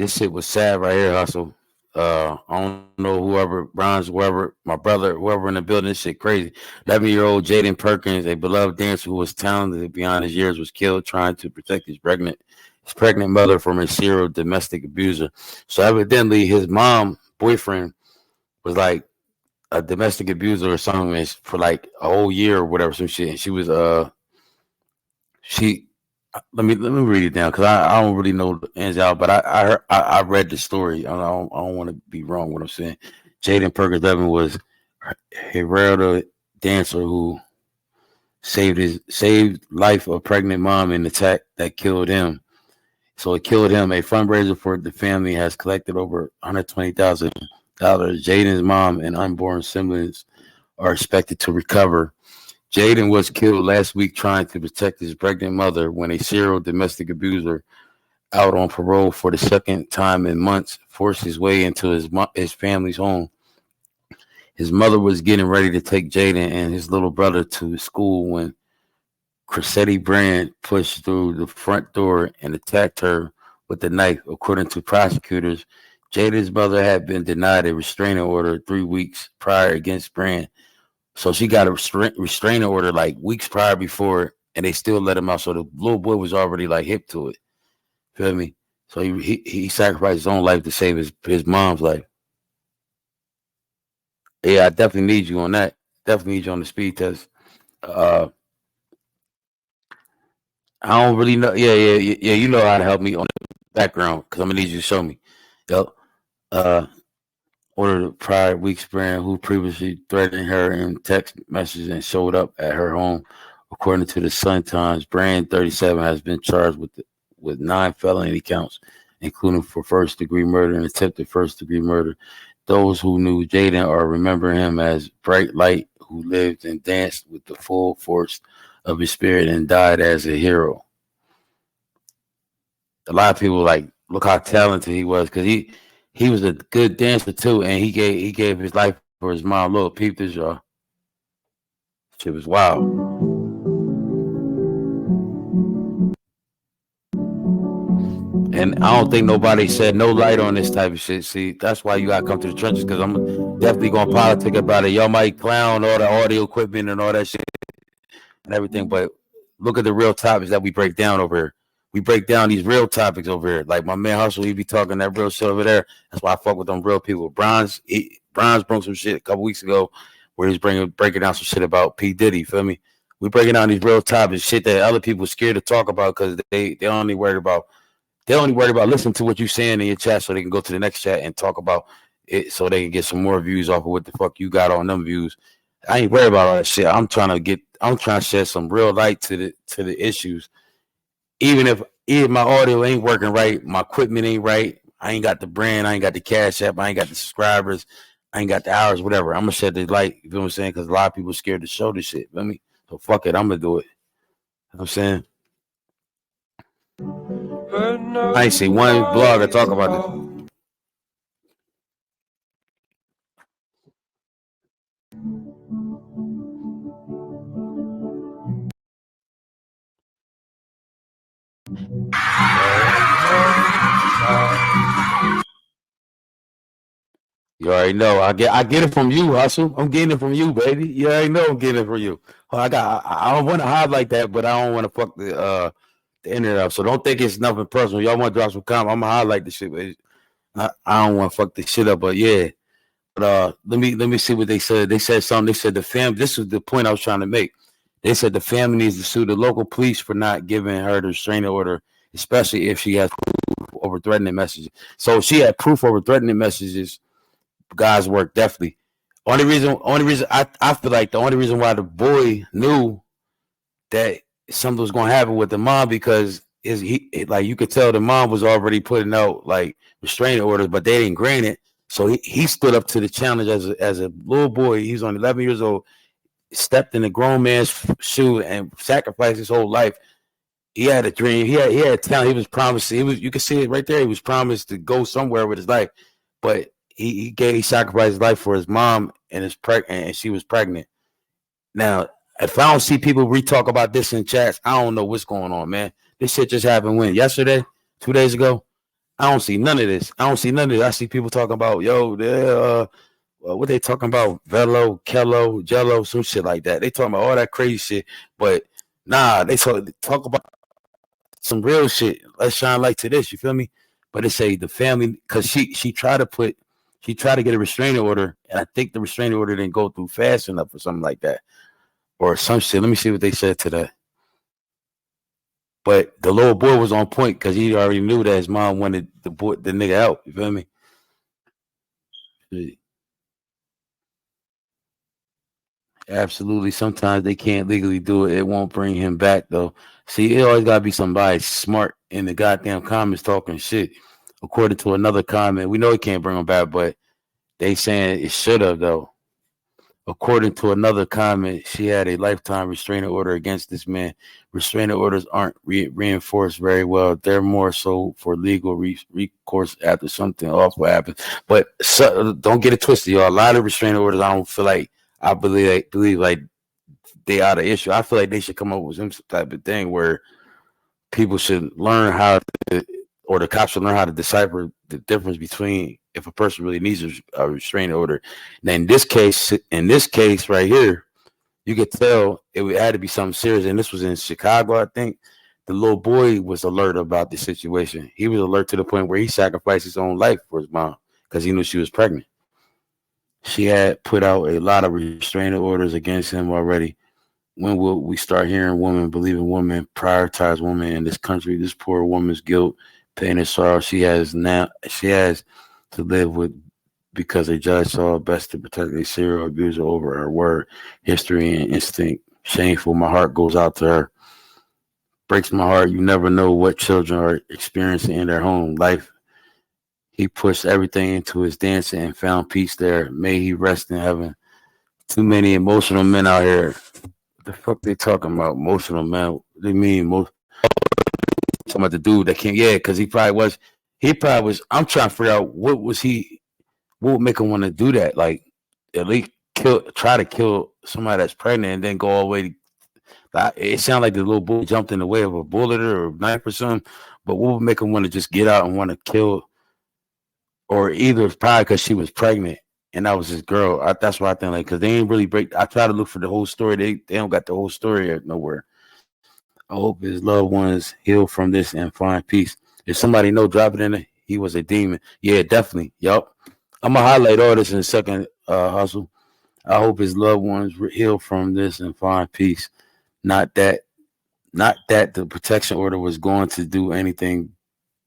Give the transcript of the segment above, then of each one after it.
This shit was sad right here, Hustle. I don't know whoever, Bronze, whoever, my brother, whoever in the building, this shit crazy. 11-year-old Jayden Perkins, a beloved dancer who was talented beyond his years, was killed trying to protect his pregnant mother from a serial domestic abuser. So evidently his mom, boyfriend, was like a domestic abuser or something for like a whole year or whatever, some shit. And she was she let me read it down because I don't really know the ins out, but I read the story. I don't want to be wrong what I'm saying. Jayden Perkins Levin was a heralded dancer who saved life of pregnant mom in the attack that killed him. So it killed him. A fundraiser for the family has collected over $120,000. Jayden's mom and unborn siblings are expected to recover. Jayden was killed last week trying to protect his pregnant mother when a serial domestic abuser out on parole for the second time in months forced his way into his family's home. His mother was getting ready to take Jayden and his little brother to school when Cressetti Brand pushed through the front door and attacked her with a knife. According to prosecutors, Jayden's mother had been denied a restraining order 3 weeks prior against Brand. So she got a restraining order like weeks prior before, and they still let him out. So the little boy was already like hip to it. Feel me? So he sacrificed his own life to save his mom's life. Yeah, I definitely need you on that. Definitely need you on the speed test. Uh, I don't really know. Yeah. You know how to help me on the background because I'm gonna need you to show me. Yep. Uh, ordered prior week's Brand, who previously threatened her in text messages and showed up at her home. According to the Sun Times, Brand 37 has been charged with 9 felony counts, including for first-degree murder and attempted first-degree murder. Those who knew Jayden or remember him as bright light, who lived and danced with the full force of his spirit and died as a hero. A lot of people like look how talented he was because he was a good dancer too, and he gave his life for his mom. Little peep this, y'all. Shit was wild. And I don't think nobody said no light on this type of shit. See, that's why you gotta come to the trenches because I'm definitely gonna politic about it. Y'all might clown all the audio equipment and all that shit and everything, but look at the real topics that we break down over here. We break down these real topics over here. Like my man Hustle, he be talking that real shit over there. That's why I fuck with them real people. Bronze broke some shit a couple weeks ago where he's breaking down some shit about P. Diddy. Feel me? We breaking down these real topics, shit that other people scared to talk about because they only worried about listening to what you're saying in your chat so they can go to the next chat and talk about it so they can get some more views off of what the fuck you got on them views. I ain't worried about all that shit. I'm trying to shed some real light to the issues. Even my audio ain't working right, my equipment ain't right, I ain't got the brand, I ain't got the cash app, I ain't got the subscribers, I ain't got the hours, whatever. I'm gonna shed the light, you feel what I'm saying? Because a lot of people scared to show this shit. Feel me? So fuck it, I'm gonna do it. You know what I'm saying? I ain't seen one blogger talk about this. You already know. I get it from you, Hustle. I'm getting it from you, baby. You already know I'm getting it from you. I don't want to hide like that, but I don't want to fuck the internet up. So don't think it's nothing personal. Y'all want to drop some comments? I'm gonna highlight the shit, but I don't want to fuck this shit up. But yeah. But let me see what they said. They said something. They said the fam. This is the point I was trying to make. They said the family needs to sue the local police for not giving her the restraining order, especially if she has proof over threatening messages. So she had proof over threatening messages. God's work, definitely. Only reason I feel like the only reason why the boy knew that something was gonna happen with the mom because like you could tell the mom was already putting out like restraining orders, but they didn't grant it. So he stood up to the challenge as a little boy. He's only 11 years old, stepped in a grown man's shoe and sacrificed his whole life. He had a dream. He had talent. He was promised. You can see it right there. He was promised to go somewhere with his life, but he sacrificed his life for his mom and she was pregnant. Now, if I don't see people re-talk about this in chats, I don't know what's going on, man. This shit just happened when? Yesterday? 2 days ago? I don't see none of this. I don't see none of this. I see people talking about, yo, they're what they talking about? Velo, Kello, Jello, some shit like that. They talking about all that crazy shit, but nah, they talk about some real shit. Let's shine light to this. You feel me? But they say the family, because she tried to get a restraining order, and I think the restraining order didn't go through fast enough or something like that, or some shit. Let me see what they said to that. But the little boy was on point because he already knew that his mom wanted the nigga out. You feel me? Absolutely. Sometimes they can't legally do it. It won't bring him back though. See, it always gotta be somebody smart in the goddamn comments talking shit. According to another comment, we know he can't bring him back, but they saying it should have though. According to another comment, she had a lifetime restraining order against this man. Restraining orders aren't reinforced very well. They're more so for legal recourse after something awful happens. But don't get it twisted, y'all. A lot of restraining orders, I don't feel like I believe like they out of issue. I feel like they should come up with some type of thing where people should learn how to, or the cops should learn how to decipher the difference between if a person really needs a restraining order. Now, in this case right here, you could tell it had to be something serious. And this was in Chicago, I think. The little boy was alert about the situation. He was alert to the point where he sacrificed his own life for his mom because he knew she was pregnant. She had put out a lot of restraining orders against him already. When will we start hearing women, believing women, prioritize women in this country? This poor woman's guilt, pain, and sorrow she has to live with because a judge saw best to protect a serial abuser over her word, history, and instinct. Shameful. My heart goes out to her. Breaks my heart. You never know what children are experiencing in their home life. He pushed everything into his dancing and found peace there. May he rest in heaven. Too many emotional men out here. What the fuck they talking about? Emotional men? What they mean most? Talking about the dude that came, yeah, because he probably was. I'm trying to figure out what would make him want to do that? Like at least try to kill somebody that's pregnant and then go all the way. It sounded like the little boy jumped in the way of a bullet or a knife or something. But what would make him want to just get out and want to kill? Or either it's probably because she was pregnant and that was his girl. That's why I think like because they ain't really break. I try to look for the whole story. They don't got the whole story nowhere. I hope his loved ones heal from this and find peace. If somebody know, drop it in there. He was a demon. Yeah, definitely. Yup. I'm gonna highlight all this in a second, Hustle. I hope his loved ones heal from this and find peace. Not that the protection order was going to do anything,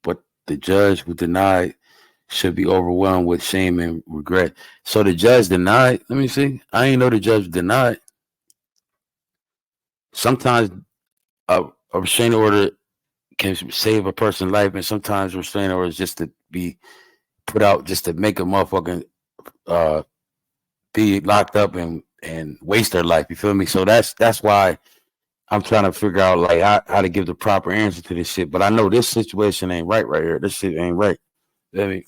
but the judge who denied should be overwhelmed with shame and regret. So the judge denied. Let me see. I ain't know the judge denied. Sometimes a restraining order can save a person's life, and sometimes restraining orders just to be put out just to make a motherfucking be locked up and waste their life. You feel me? So that's why I'm trying to figure out like how to give the proper answer to this shit. But I know this situation ain't right here. This shit ain't right. I mean,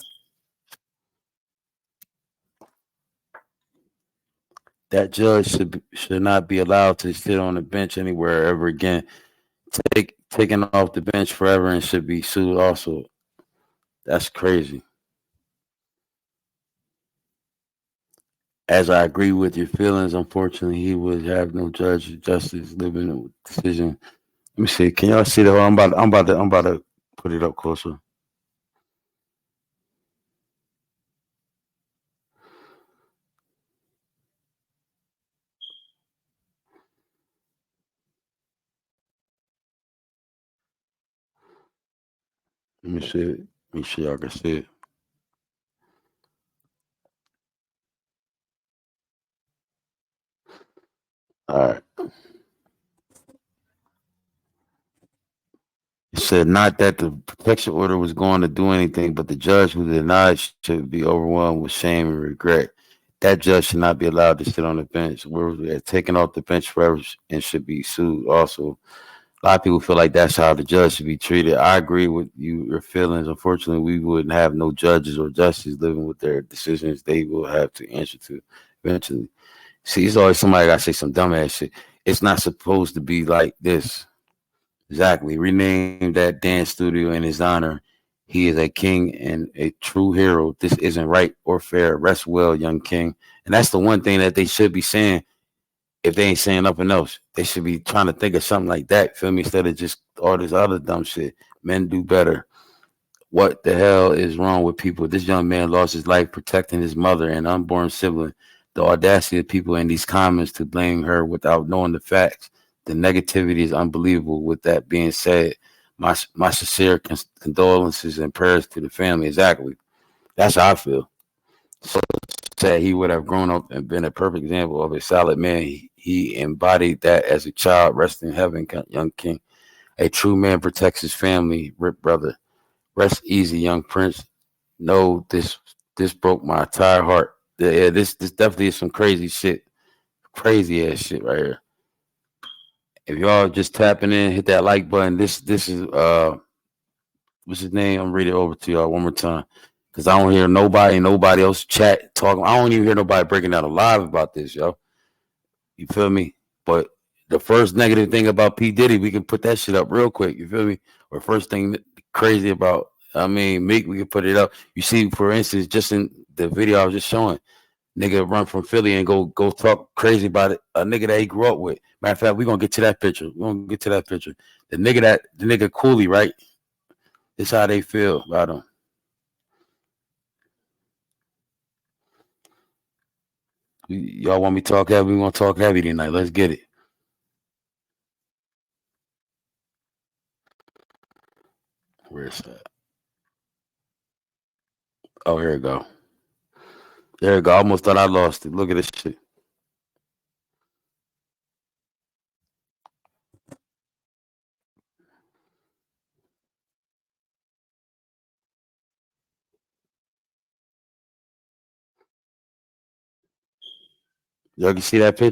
that judge should not be allowed to sit on the bench anywhere ever again. Taken off the bench forever and should be sued also. That's crazy. As I agree with your feelings, unfortunately, he would have no judge or justice living a decision. Let me see. Can y'all see that? I'm about to put it up closer. Let me see it. Make sure y'all can see it. All right. It said not that the protection order was going to do anything, but the judge who denied should be overwhelmed with shame and regret. That judge should not be allowed to sit on the bench. We're taken off the bench forever and should be sued. Also, a lot of people feel like that's how the judge should be treated. I agree with your feelings. Unfortunately, we wouldn't have no judges or justices living with their decisions. They will have to answer to eventually. See, it's always somebody got to say some dumbass shit. It's not supposed to be like this. Exactly. Rename that dance studio in his honor. He is a king and a true hero. This isn't right or fair. Rest well, young king. And that's the one thing that they should be saying. If they ain't saying nothing else, they should be trying to think of something like that. Feel me? Instead of just all this other dumb shit. Men do better. What the hell is wrong with people? This young man lost his life protecting his mother and unborn sibling. The audacity of people in these comments to blame her without knowing the facts. The negativity is unbelievable. With that being said, my sincere condolences and prayers to the family. Exactly. That's how I feel. So sad he would have grown up and been a perfect example of a solid man. He embodied that as a child. Rest in heaven, young king. A true man protects his family. Rip brother. Rest easy, young prince. No, this broke my entire heart. Yeah, this definitely is some crazy shit, crazy ass shit right here. If y'all just tapping in, hit that like button. This is what's his name? I'm reading it over to y'all one more time because I don't hear nobody else chat talking. I don't even hear nobody breaking down live about this, yo. You feel me? But the first negative thing about P Diddy, we can put that shit up real quick. You feel me? Or first thing crazy about, I mean, Meek, we can put it up. You see, for instance, just in the video I was just showing, nigga run from Philly and go talk crazy about it. A nigga that he grew up with. Matter of fact, we gonna get to that picture. We gonna get to that picture. The nigga Cooley, right? This how they feel about him. Y'all want me to talk heavy? We gonna talk heavy tonight. Let's get it. Where's that? Oh, here we go. There we go. I almost thought I lost it. Look at this shit. Y'all can see that picture?